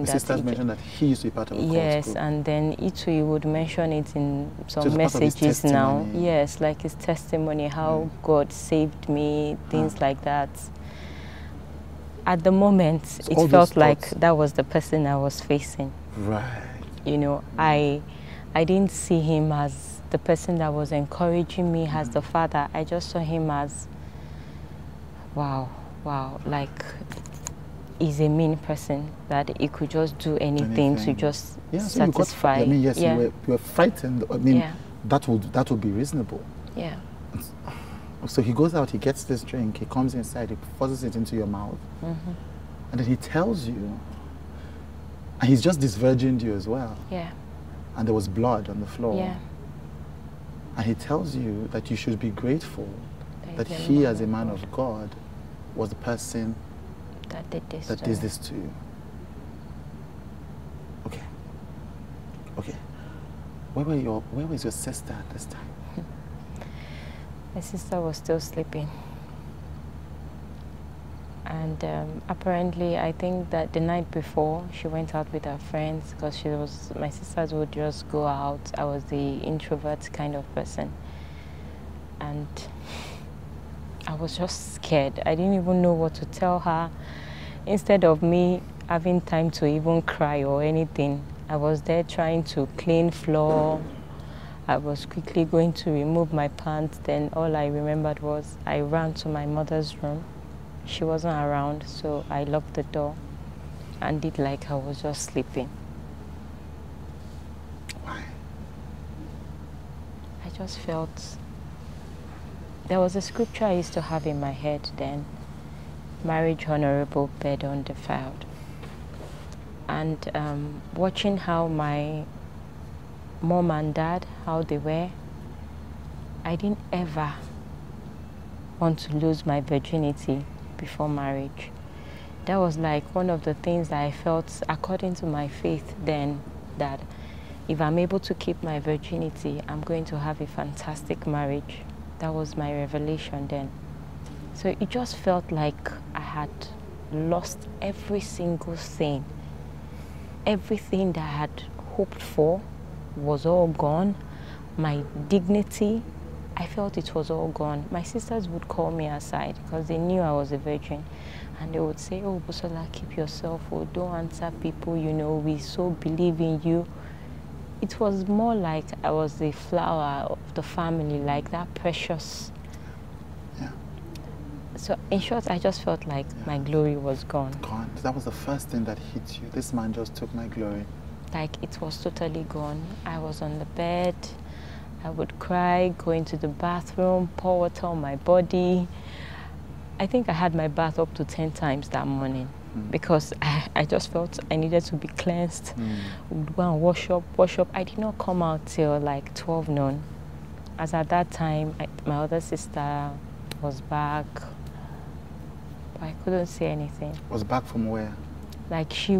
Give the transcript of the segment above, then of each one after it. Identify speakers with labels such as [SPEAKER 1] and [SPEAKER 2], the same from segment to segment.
[SPEAKER 1] that sisters mentioned that he used to be part of a cult group.
[SPEAKER 2] Yes, and then he would mention it in some messages now. Yes, like his testimony, how God saved me, things like that. At the moment, so it felt like that was the person I was facing.
[SPEAKER 1] Right.
[SPEAKER 2] You know, I didn't see him as the person that was encouraging me as the father. I just saw him as, wow, like he's a mean person that he could just do anything to just satisfy.
[SPEAKER 1] You were frightened. I mean, that would be reasonable.
[SPEAKER 2] Yeah.
[SPEAKER 1] So he goes out, he gets this drink, he comes inside, he forces it into your mouth, and then he tells you, and he's just disvirgined you as well.
[SPEAKER 2] Yeah.
[SPEAKER 1] And there was blood on the floor.
[SPEAKER 2] Yeah.
[SPEAKER 1] And he tells you that you should be grateful that he, as a man of God, was the person
[SPEAKER 2] that did this
[SPEAKER 1] to you. Okay. Okay. Where was your sister at this time?
[SPEAKER 2] My sister was still sleeping. And apparently, I think that the night before, she went out with her friends because my sisters would just go out. I was the introvert kind of person. And I was just scared. I didn't even know what to tell her. Instead of me having time to even cry or anything, I was there trying to clean floor. I was quickly going to remove my pants. Then all I remembered was I ran to my mother's room. She wasn't around, so I locked the door and did like I was just sleeping.
[SPEAKER 1] Why?
[SPEAKER 2] I just felt... There was a scripture I used to have in my head then. Marriage honorable, bed undefiled. And watching how my mom and dad, how they were, I didn't ever want to lose my virginity before marriage. That was like one of the things that I felt, according to my faith then, that if I'm able to keep my virginity, I'm going to have a fantastic marriage. That was my revelation then. So it just felt like I had lost every single thing. Everything that I had hoped for was all gone. My dignity, I felt it was all gone. My sisters would call me aside because they knew I was a virgin. And they would say, oh, Busola, keep yourself, or don't answer people, you know, we so believe in you. It was more like I was the flower of the family, like that precious.
[SPEAKER 1] Yeah.
[SPEAKER 2] So in short, I just felt like my glory was gone.
[SPEAKER 1] Gone. That was the first thing that hit you. This man just took my glory.
[SPEAKER 2] Like it was totally gone. I was on the bed. I would cry, go into the bathroom, pour water on my body. I think I had my bath up to 10 times that morning because I just felt I needed to be cleansed. Would go and wash up. I did not come out till like 12 noon. As at that time, my other sister was back, but I couldn't say anything.
[SPEAKER 1] Was back from where?
[SPEAKER 2] Like she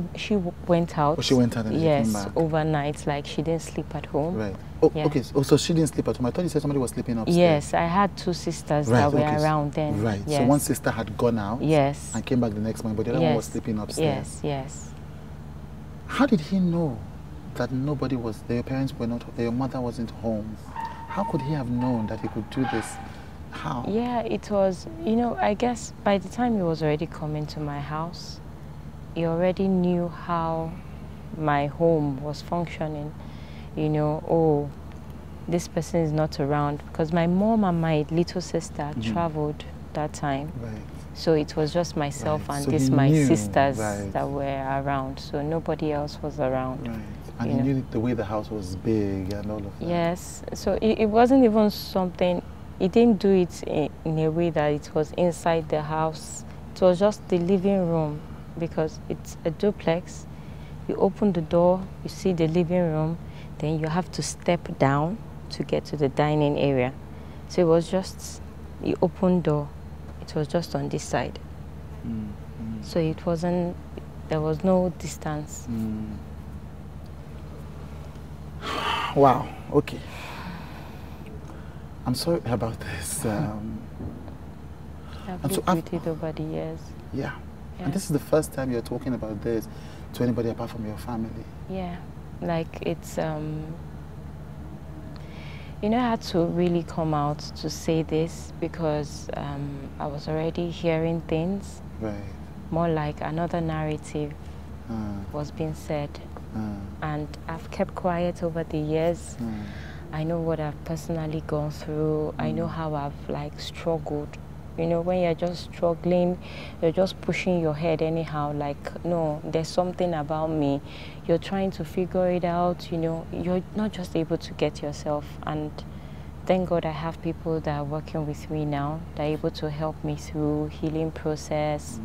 [SPEAKER 2] went out.
[SPEAKER 1] Oh, she went out and she came back.
[SPEAKER 2] Overnight. Like she didn't sleep at home.
[SPEAKER 1] Right. Oh, okay. Oh, so she didn't sleep at home. I thought you said somebody was sleeping upstairs.
[SPEAKER 2] Yes, I had two sisters that were around then.
[SPEAKER 1] Right.
[SPEAKER 2] Yes.
[SPEAKER 1] So one sister had gone out.
[SPEAKER 2] Yes.
[SPEAKER 1] And came back the next morning, but the other one was sleeping upstairs.
[SPEAKER 2] Yes.
[SPEAKER 1] How did he know that nobody was? Their parents were not. Their mother wasn't home. How could he have known that he could do this? How?
[SPEAKER 2] Yeah, it was. You know, I guess by the time he was already coming to my house, he already knew how my home was functioning. You know, oh, this person is not around. Because my mom and my little sister traveled that time.
[SPEAKER 1] Right.
[SPEAKER 2] So it was just myself and so my sisters that were around. So nobody else was around.
[SPEAKER 1] Right. And he knew the way the house was big and all of that.
[SPEAKER 2] Yes. So it wasn't even something, he didn't do it in a way that it was inside the house. It was just the living room. Because it's a duplex, you open the door, you see the living room, then you have to step down to get to the dining area. So it was just, you open door, it was just on this side. So it wasn't, there was no distance.
[SPEAKER 1] Wow, okay. I'm sorry about this.
[SPEAKER 2] I've lived with it over the years.
[SPEAKER 1] Yeah. And this is the first time you're talking about this to anybody apart from your family?
[SPEAKER 2] Yeah, like it's you know, I had to really come out to say this because I was already hearing things.
[SPEAKER 1] Right.
[SPEAKER 2] More like another narrative was being said. And I've kept quiet over the years. I know what I've personally gone through. I know how I've like struggled. You know, when you're just struggling, you're just pushing your head anyhow, like, no, there's something about me. You're trying to figure it out, you know, you're not just able to get yourself. And thank God I have people that are working with me now, that are able to help me through healing process.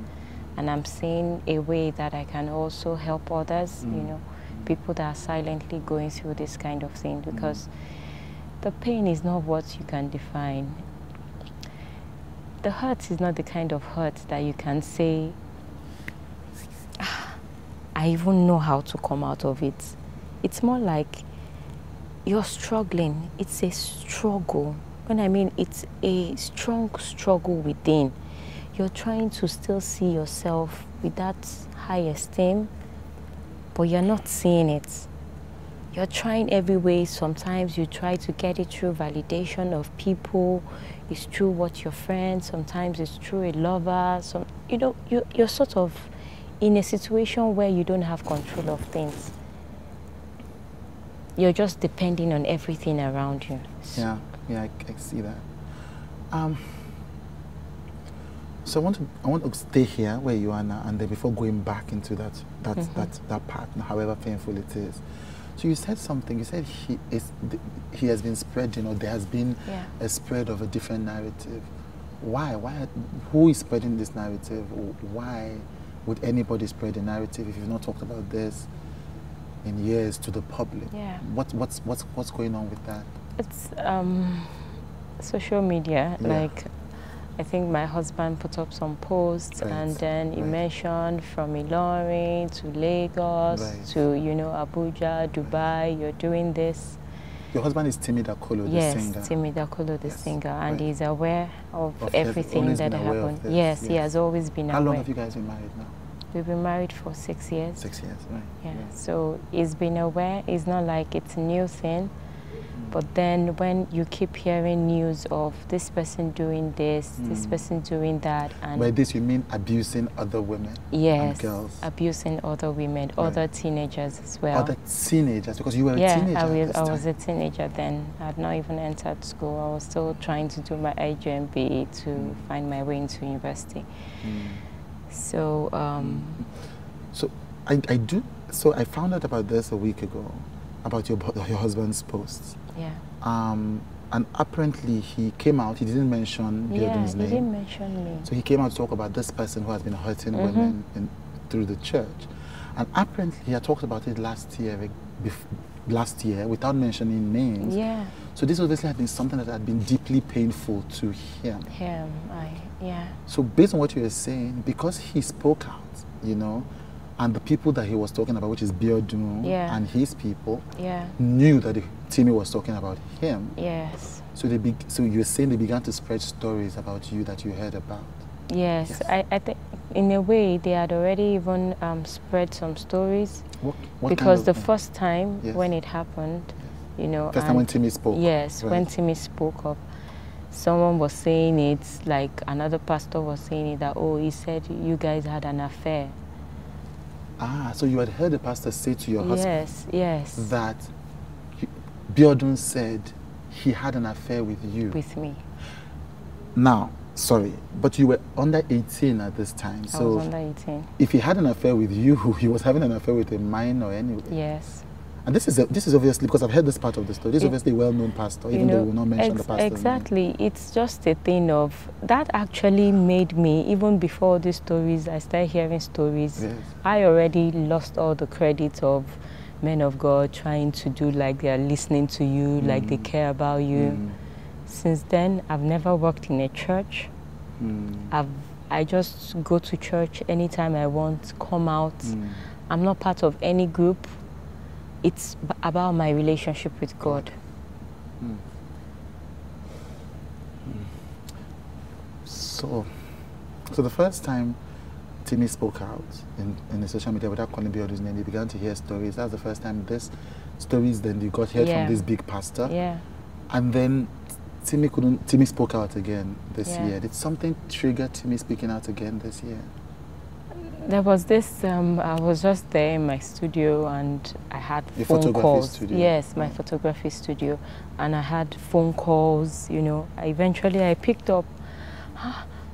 [SPEAKER 2] And I'm seeing a way that I can also help others, you know, people that are silently going through this kind of thing, because the pain is not what you can define. The hurt is not the kind of hurt that you can say, I even know how to come out of it. It's more like you're struggling. It's a struggle. When I mean it's a strong struggle within. You're trying to still see yourself with that high esteem, but you're not seeing it. You're trying every way. Sometimes you try to get it through validation of people. It's through what your friends. Sometimes it's through a lover. You know, you're sort of in a situation where you don't have control of things. You're just depending on everything around you.
[SPEAKER 1] Yeah, I see that. So I want to stay here where you are now, and then before going back into that part, however painful it is. So you said something. You said he has been spreading, or there has been a spread of a different narrative. Why? Who is spreading this narrative? Why would anybody spread a narrative if you've not talked about this in years to the public?
[SPEAKER 2] Yeah.
[SPEAKER 1] What's going on with that?
[SPEAKER 2] It's social media. Yeah. Like, I think my husband put up some posts, and then he mentioned from Ilorin to Lagos to, you know, Abuja, Dubai, you're doing this.
[SPEAKER 1] Your husband is Timi Dakolo, the singer.
[SPEAKER 2] Yes, Timi Dakolo, the singer, and he's aware of everything that happened. Yes, he has always been aware.
[SPEAKER 1] How long have you guys been married now?
[SPEAKER 2] We've been married for 6 years.
[SPEAKER 1] 6 years, right.
[SPEAKER 2] Yeah, so he's been aware. It's not like it's a new thing. But then when you keep hearing news of this person doing this, this person doing that, and
[SPEAKER 1] by this you mean abusing other women?
[SPEAKER 2] Yes,
[SPEAKER 1] and girls.
[SPEAKER 2] Abusing other women, other teenagers as well.
[SPEAKER 1] Other teenagers, because you were a teenager.
[SPEAKER 2] I was a teenager then. I had not even entered school. I was still trying to do my IJMB to find my way into university. So,
[SPEAKER 1] so I found out about this a week ago, about your husband's posts.
[SPEAKER 2] Yeah.
[SPEAKER 1] And apparently he came out, he didn't mention Biodu's name.
[SPEAKER 2] He didn't mention me.
[SPEAKER 1] So he came out to talk about this person who has been hurting women through the church. And apparently he had talked about it last year without mentioning names.
[SPEAKER 2] Yeah.
[SPEAKER 1] So this obviously had been something that had been deeply painful to him.
[SPEAKER 2] Yeah.
[SPEAKER 1] So based on what you were saying, because he spoke out, you know, and the people that he was talking about, which is Biodu and his people, knew that Timi was talking about him.
[SPEAKER 2] Yes.
[SPEAKER 1] So so you were saying they began to spread stories about you that you heard about.
[SPEAKER 2] Yes. I think in a way they had already even spread some stories.
[SPEAKER 1] What
[SPEAKER 2] because the first time when it happened, you know.
[SPEAKER 1] First time when Timi spoke.
[SPEAKER 2] Yes, when Timi spoke up. Someone was saying it, like another pastor was saying it, that, oh, he said you guys had an affair.
[SPEAKER 1] Ah, so you had heard the pastor say to your husband that Biodun said he had an affair with you.
[SPEAKER 2] With me.
[SPEAKER 1] Now, sorry, but you were under 18 at this time.
[SPEAKER 2] I was under 18.
[SPEAKER 1] If he had an affair with you, he was having an affair with a minor anyway.
[SPEAKER 2] Yes.
[SPEAKER 1] And this is obviously, because I've heard this part of the story, this is obviously a well-known pastor, even though we will not mention the pastor.
[SPEAKER 2] Exactly. It's just a thing of, that actually made me, even before these stories, I started hearing stories, I already lost all the credit of men of God trying to do like they are listening to you, like they care about you. Since then, I've never worked in a church. I just go to church anytime I want, come out. I'm not part of any group. It's about my relationship with God.
[SPEAKER 1] So the first time Timi spoke out in the social media without calling Biodun's name, you began to hear stories. That's the first time this stories then you got heard from this big pastor.
[SPEAKER 2] Yeah.
[SPEAKER 1] And then Timi spoke out again this
[SPEAKER 2] Yeah.
[SPEAKER 1] year. Did something trigger Timi speaking out again this year?
[SPEAKER 2] There was this, I was just there in my studio and I had
[SPEAKER 1] Your
[SPEAKER 2] phone
[SPEAKER 1] photography
[SPEAKER 2] calls.
[SPEAKER 1] studio?
[SPEAKER 2] Yes, my photography studio. And I had phone calls, you know. Eventually I picked up,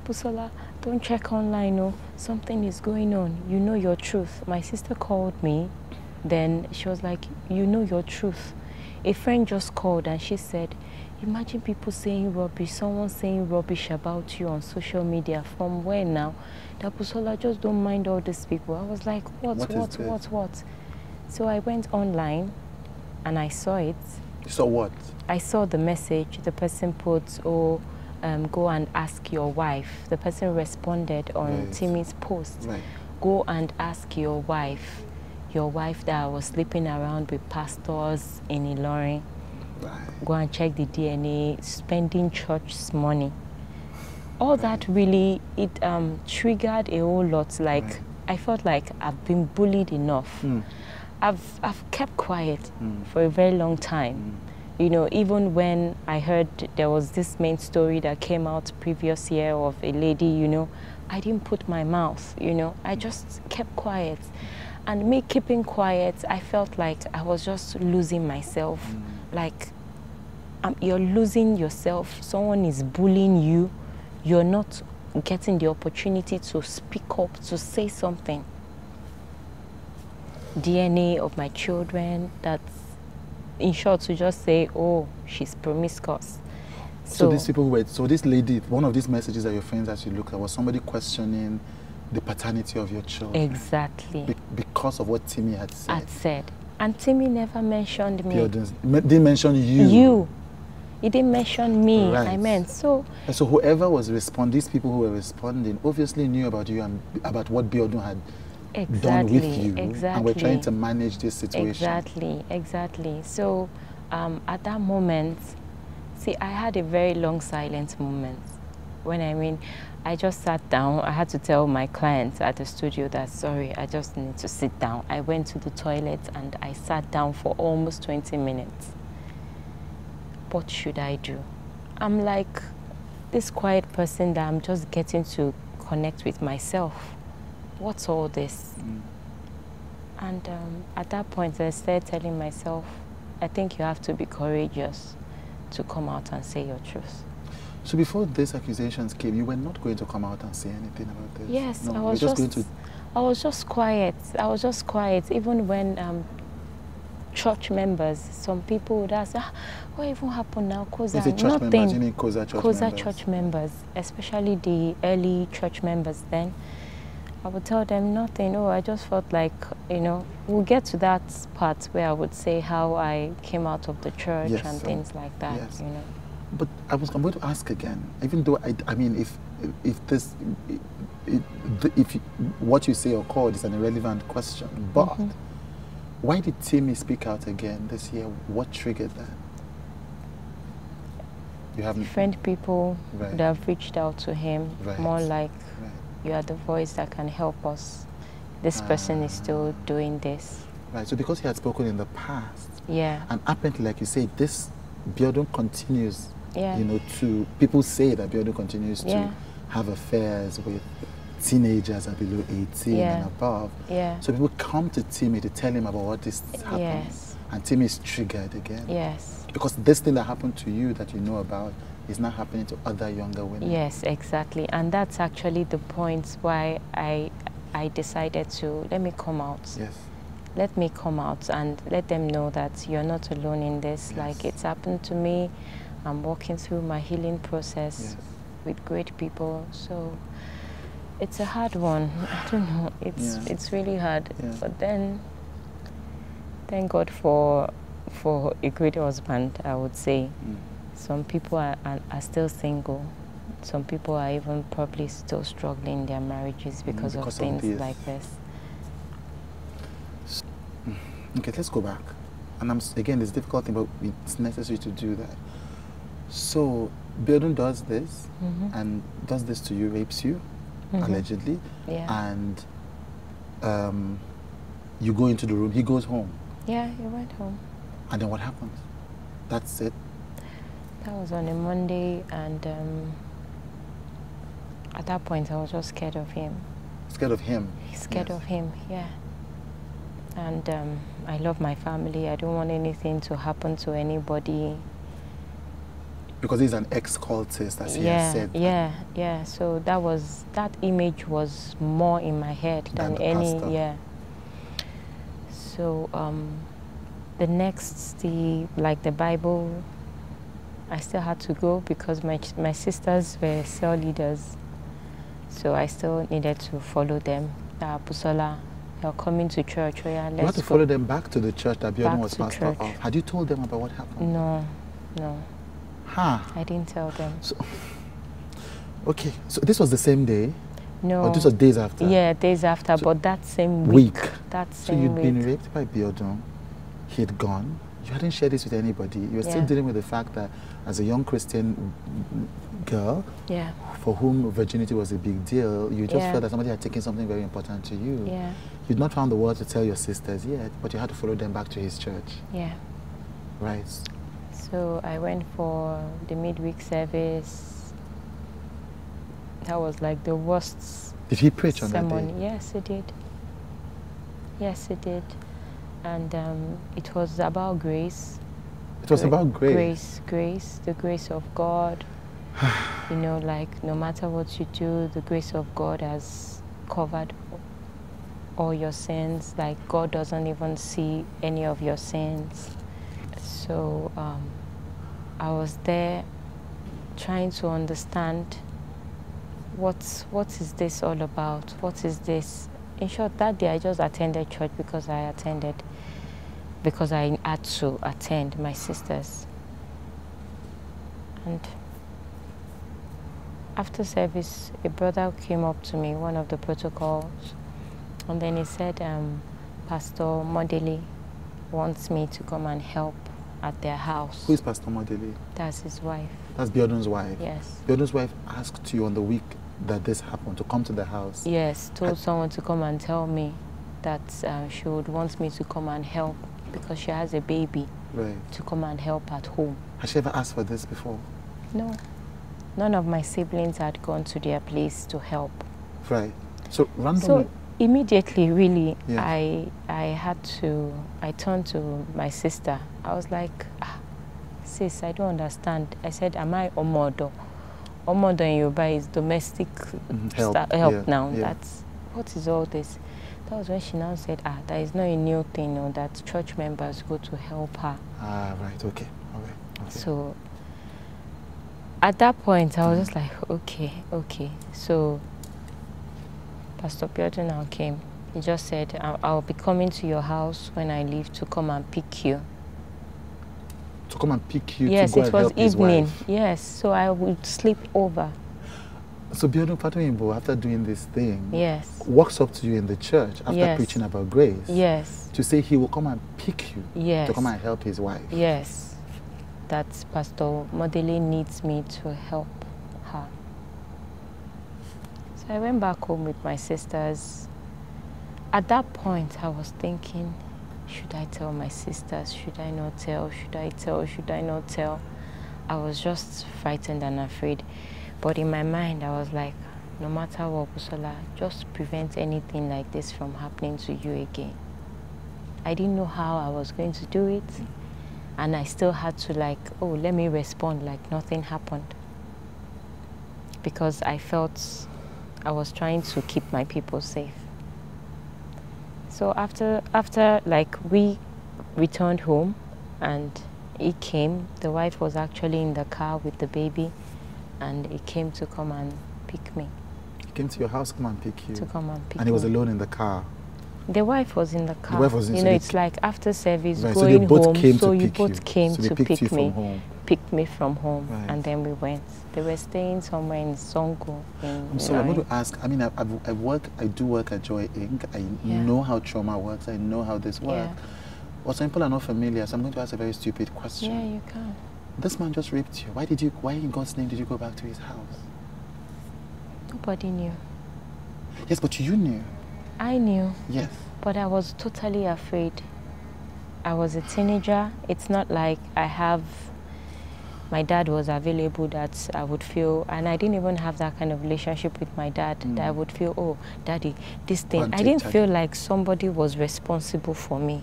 [SPEAKER 2] Busola, don't check online, no. Something is going on. You know your truth. My sister called me. Then she was like, you know your truth. A friend just called and she said, imagine people saying rubbish, someone saying rubbish about you on social media. From where now? That Busola, just don't mind all these people. I was like, what? So I went online and I saw it.
[SPEAKER 1] You saw what?
[SPEAKER 2] I saw the message. The person put, go and ask your wife. The person responded on Timi's post.
[SPEAKER 1] Right.
[SPEAKER 2] Go and ask your wife that was sleeping around with pastors in Ilorin.
[SPEAKER 1] Right.
[SPEAKER 2] Go and check the DNA, spending church's money. All that really, it triggered a whole lot. Like, I felt like I've been bullied enough. I've kept quiet for a very long time. You know, even when I heard there was this main story that came out previous year of a lady, you know, I didn't put my mouth, you know. I just kept quiet. And me keeping quiet, I felt like I was just losing myself. Like, you're losing yourself. Someone is bullying you. You're not getting the opportunity to speak up, to say something. DNA of my children, that's, in short, to just say, oh, she's promiscuous.
[SPEAKER 1] So these people were, so this lady, one of these messages that your friends actually looked at was somebody questioning the paternity of your children.
[SPEAKER 2] Exactly.
[SPEAKER 1] Because of what Timi had said.
[SPEAKER 2] And Timi never mentioned me.
[SPEAKER 1] Didn't mention you.
[SPEAKER 2] You. He didn't mention me.
[SPEAKER 1] Right.
[SPEAKER 2] I meant so.
[SPEAKER 1] And so whoever was responding, these people who were responding, obviously knew about you and about what Biodun had done with you.
[SPEAKER 2] Exactly.
[SPEAKER 1] And we're trying to manage this situation.
[SPEAKER 2] Exactly. So at that moment, see, I had a very long silent moment. I just sat down. I had to tell my clients at the studio that, sorry, I just need to sit down. I went to the toilet and I sat down for almost 20 minutes. What should I do? I'm like this quiet person that I'm just getting to connect with myself. What's all this? And at that point, I started telling myself, I think you have to be courageous to come out and say your truth.
[SPEAKER 1] So before these accusations came, you were not going to come out and say anything about this?
[SPEAKER 2] Yes,
[SPEAKER 1] no,
[SPEAKER 2] I was just quiet. I was just quiet. Even when church members, some people would ask, what even happened now? Church members, especially the early church members then. I would tell them nothing. Oh, I just felt like, you know, we'll get to that part where I would say how I came out of the church and things like that, you know.
[SPEAKER 1] But I'm going to ask again, even though, I mean, if what you say or called is an irrelevant question, but why did Timi speak out again this year? What triggered that? You haven't...
[SPEAKER 2] Different people would have reached out to him, more like, you are the voice that can help us. This person is still doing this.
[SPEAKER 1] Right, so because he had spoken in the past,
[SPEAKER 2] and
[SPEAKER 1] apparently, like you say, this Biodun continues, you know, people say that Biodun continues to have affairs with teenagers that are below 18 and above. So people come to Timi to tell him about what is happening. And Timi is triggered again. Because this thing that happened to you that you know about is not happening to other younger women.
[SPEAKER 2] Yes, exactly. And that's actually the point why I decided to, let me come out. Let me come out and let them know that you're not alone in this. Like, it's happened to me. I'm walking through my healing process with great people. So it's a hard one. I don't know. It's really hard. But then, thank God for a great husband, I would say. Some people are still single. Some people are even probably still struggling in their marriages because of things like this.
[SPEAKER 1] Okay, let's go back. And again, it's difficult thing, but it's necessary to do that. So, Biodun does this, and does this to you, rapes you? allegedly.
[SPEAKER 2] Yeah.
[SPEAKER 1] And you go into the room, he goes home.
[SPEAKER 2] Yeah, he went home.
[SPEAKER 1] And then what happens? That's it?
[SPEAKER 2] That was on a Monday, and at that point I was just scared of him.
[SPEAKER 1] Scared of him?
[SPEAKER 2] Scared of him, yeah. And I love my family. I don't want anything to happen to anybody.
[SPEAKER 1] Because he's an ex-cultist, as he has said.
[SPEAKER 2] Yeah. So that image was more in my head than any,
[SPEAKER 1] pastor.
[SPEAKER 2] yeah. So the next, the Bible, I still had to go because my sisters were cell leaders. So I still needed to follow them. Busola, you're coming to church. Oh yeah, let's go.
[SPEAKER 1] You had to follow them back to the church that Jideonwo was pastor
[SPEAKER 2] church.
[SPEAKER 1] of. Had you told them about what happened?
[SPEAKER 2] No.
[SPEAKER 1] Huh.
[SPEAKER 2] I didn't tell them.
[SPEAKER 1] So, okay, so this was the same day?
[SPEAKER 2] No.
[SPEAKER 1] Or this was days after?
[SPEAKER 2] Yeah, days after, so but that same
[SPEAKER 1] week.
[SPEAKER 2] That same
[SPEAKER 1] week. So you'd been raped by Jideonwo, he had gone, you hadn't shared this with anybody, you were still dealing with the fact that as a young Christian girl, for whom virginity was a big deal, you just felt that somebody had taken something very important to you.
[SPEAKER 2] Yeah.
[SPEAKER 1] You'd not found the words to tell your sisters yet, but you had to follow them back to his church.
[SPEAKER 2] Yeah.
[SPEAKER 1] Right.
[SPEAKER 2] So I went for the midweek service. That was like the worst.
[SPEAKER 1] Did he preach on
[SPEAKER 2] sermon.
[SPEAKER 1] that day?
[SPEAKER 2] Yes, he did. Yes, he did. And it was about grace.
[SPEAKER 1] It was about grace?
[SPEAKER 2] Grace, the grace of God. You know, like no matter what you do, the grace of God has covered all your sins. Like God doesn't even see any of your sins. So I was there trying to understand what is this all about? What is this? In short, that day I just attended church because I had to attend my sisters. And after service, a brother came up to me, one of the protocols, and then he said, Pastor Modeli wants me to come and help at their house.
[SPEAKER 1] Who is Pastor Modeli?
[SPEAKER 2] That's his wife.
[SPEAKER 1] That's Jideonwo's wife?
[SPEAKER 2] Yes.
[SPEAKER 1] Jideonwo's wife asked you on the week that this happened to come to the house?
[SPEAKER 2] Yes, told someone to come and tell me that she would want me to come and help because she has a baby.
[SPEAKER 1] Right. To
[SPEAKER 2] come and help at home.
[SPEAKER 1] Has she ever asked for this before?
[SPEAKER 2] No. None of my siblings had gone to their place to help.
[SPEAKER 1] Right. So randomly.
[SPEAKER 2] So immediately, really, I turned to my sister. I was like, sis, I don't understand. I said, am I Omodo? Omodo in Yoruba is domestic help now. Yeah. That's, what is all this? That was when she now said, that is not a new thing, no, that church members go to help her.
[SPEAKER 1] Right, okay.
[SPEAKER 2] So at that point, I was just like, okay. So Pastor Jideonwo now came. He just said, I'll be coming to your house when I leave to come and pick you.
[SPEAKER 1] To come and pick you?
[SPEAKER 2] Yes,
[SPEAKER 1] to go
[SPEAKER 2] it
[SPEAKER 1] and
[SPEAKER 2] was
[SPEAKER 1] help
[SPEAKER 2] evening.
[SPEAKER 1] His wife.
[SPEAKER 2] Yes, so I would sleep over.
[SPEAKER 1] So Jideonwo, after doing this thing,
[SPEAKER 2] walks
[SPEAKER 1] up to you in the church after preaching about grace.
[SPEAKER 2] Yes.
[SPEAKER 1] To say he will come and pick you.
[SPEAKER 2] Yes.
[SPEAKER 1] To come and help his wife.
[SPEAKER 2] Yes. That Pastor Modeli needs me to help her. So I went back home with my sisters. At that point, I was thinking, should I tell my sisters? Should I not tell? Should I tell? Should I not tell? I was just frightened and afraid. But in my mind, I was like, no matter what, Busola, just prevent anything like this from happening to you again. I didn't know how I was going to do it. And I still had to let me respond like nothing happened. Because I felt I was trying to keep my people safe. So after we returned home and he came, the wife was actually in the car with the baby. And he came to come and pick me.
[SPEAKER 1] He came to your house to come and pick you?
[SPEAKER 2] To come and pick me.
[SPEAKER 1] And he was alone in the car?
[SPEAKER 2] The wife was in the car.
[SPEAKER 1] The wife was in
[SPEAKER 2] You know, it's like after service,
[SPEAKER 1] right,
[SPEAKER 2] going home,
[SPEAKER 1] so
[SPEAKER 2] you both came to pick me.
[SPEAKER 1] Picked
[SPEAKER 2] me from home,
[SPEAKER 1] right.
[SPEAKER 2] And then we went. They were staying somewhere in Songo.
[SPEAKER 1] I'm sorry, I'm going to ask, I mean, I do work at Joy Inc. I know how trauma works, I know how this works. But some people are not familiar, so I'm going to ask a very stupid question.
[SPEAKER 2] Yeah, you can.
[SPEAKER 1] This man just raped you. Why in God's name did you go back to his house?
[SPEAKER 2] Nobody knew.
[SPEAKER 1] Yes, but you knew.
[SPEAKER 2] I knew.
[SPEAKER 1] Yes.
[SPEAKER 2] But I was totally afraid. I was a teenager. It's not like my dad was available that I would feel, and I didn't even have that kind of relationship with my dad that I would feel, oh, daddy, this thing. I didn't feel like somebody was responsible for me.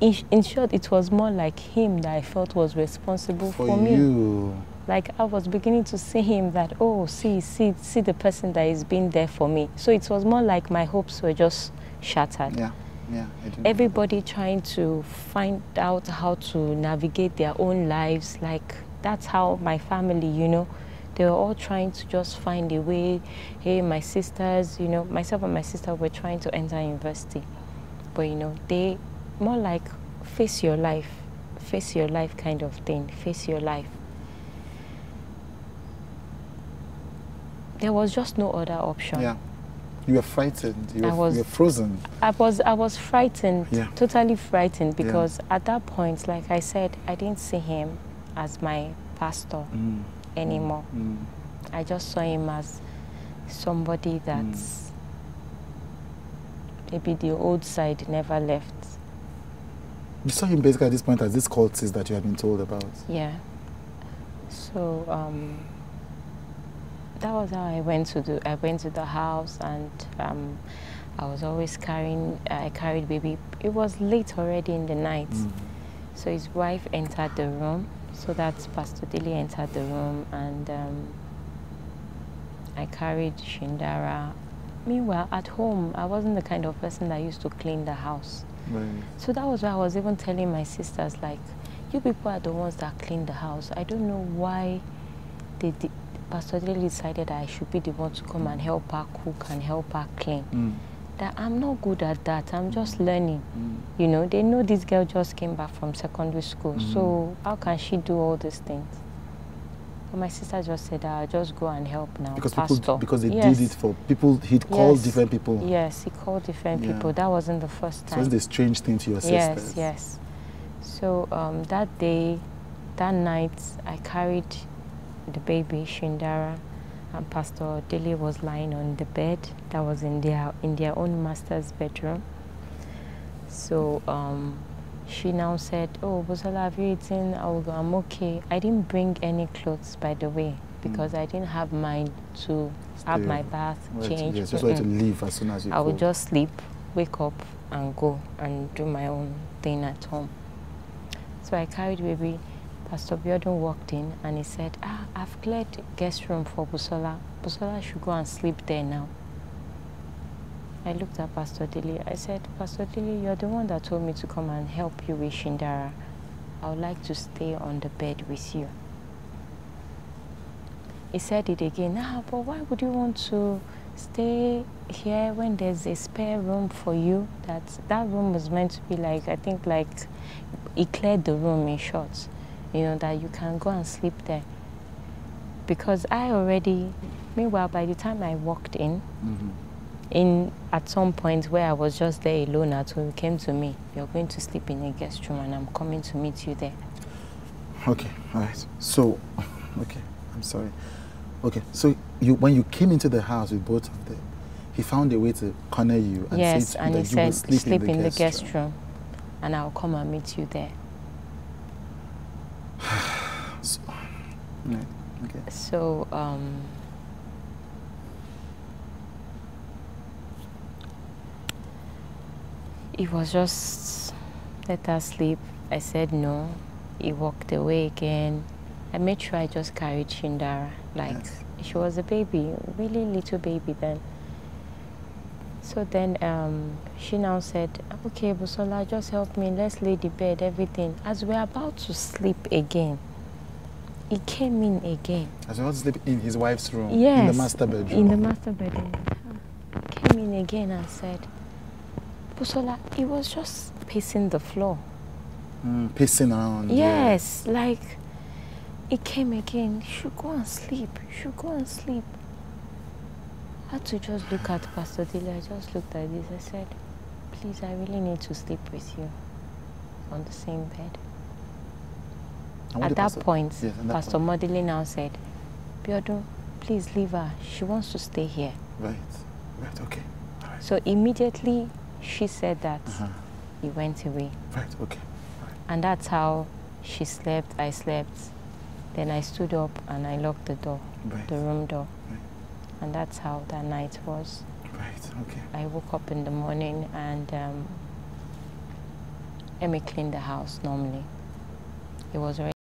[SPEAKER 2] In short, it was more like him that I felt was responsible for me.
[SPEAKER 1] You.
[SPEAKER 2] Like I was beginning to see him that, oh, see the person that is being there for me. So it was more like my hopes were just shattered.
[SPEAKER 1] Yeah.
[SPEAKER 2] Everybody trying to find out how to navigate their own lives. Like that's how my family, they were all trying to just find a way. Hey, my sisters, myself and my sister were trying to enter university. But, they more like face your life kind of thing, face your life. There was just no other option.
[SPEAKER 1] Yeah. You were frightened. You were frozen.
[SPEAKER 2] I was frightened, totally frightened, because at that point, like I said, I didn't see him as my pastor anymore. I just saw him as somebody that's maybe the old side never left.
[SPEAKER 1] You saw him basically at this point as this cultist that you had been told about.
[SPEAKER 2] Yeah. So that was how I went to the house, and I was always I carried baby. It was late already in the night. So his wife entered the room. So that's Pastor Dele entered the room, and I carried Shindara. Meanwhile, at home, I wasn't the kind of person that used to clean the house.
[SPEAKER 1] Right.
[SPEAKER 2] So that was why I was even telling my sisters, like, you people are the ones that clean the house. I don't know why Pastor Dele decided that I should be the one to come and help her cook and help her clean. That I'm not good at that. I'm just learning. They know this girl just came back from secondary school. So how can she do all these things? But my sister just said, I'll just go and help now.
[SPEAKER 1] Because they did it for people. He'd called different people.
[SPEAKER 2] Yes, he called different people. That wasn't the first time.
[SPEAKER 1] So it's a strange thing to your sisters.
[SPEAKER 2] Yes. So that night, I carried the baby, Shindara, and Pastor Dele was lying on the bed that was in their own master's bedroom. So she now said, oh, Busola, have you eaten? I'm okay. I didn't bring any clothes, by the way, because I didn't have mine to have my bath, change.
[SPEAKER 1] Yes, just wanted to leave as soon as you could.
[SPEAKER 2] I would just sleep, wake up, and go and do my own thing at home. So I carried baby. Pastor Biodun walked in and he said, I've cleared the guest room for Busola. Busola should go and sleep there now. I looked at Pastor Dele. I said, Pastor Dele, you're the one that told me to come and help you with Shindara. I would like to stay on the bed with you. He said it again. But why would you want to stay here when there's a spare room for you? That room was meant to be like, I think like, he cleared the room in short. That you can go and sleep there. Because meanwhile, by the time I walked in, at some point where I was just there alone at home, came to me, you're going to sleep in a guest room and I'm coming to meet you there. Okay,
[SPEAKER 1] all right. So, okay, I'm sorry. Okay, so when you came into the house with both of them, he found a way to corner you and say
[SPEAKER 2] and he
[SPEAKER 1] that you
[SPEAKER 2] said,
[SPEAKER 1] will
[SPEAKER 2] sleep in the guest room and I'll come and meet you there. So, it was just, let us sleep. I said no. He walked away again. I made sure I just carried Shindara. She was a baby, really little baby then. So then she now said, okay, Busola, just help me. Let's lay the bed, everything. As we're about to sleep again, he came in again.
[SPEAKER 1] As well as sleep in his wife's room?
[SPEAKER 2] Yes.
[SPEAKER 1] In the master bedroom?
[SPEAKER 2] In the master bedroom. He came in again and said, Busola, he was just pacing the floor.
[SPEAKER 1] Pacing around?
[SPEAKER 2] Yes, like, he came again. You should go and sleep. You should go and sleep. I had to just look at Pastor Dele. I just looked at this. I said, please, I really need to sleep with you on the same bed. At that point, Pastor Modele now said, Biodun, please leave her. She wants to stay here.
[SPEAKER 1] Right. Right. Okay. All right.
[SPEAKER 2] So immediately she said that, he went away.
[SPEAKER 1] Right. Okay. Right.
[SPEAKER 2] And that's how she slept, I slept. Then I stood up and I locked the door, the room door.
[SPEAKER 1] Right.
[SPEAKER 2] And that's how that night was.
[SPEAKER 1] Right. Okay.
[SPEAKER 2] I woke up in the morning and Emmy cleaned the house normally. It was already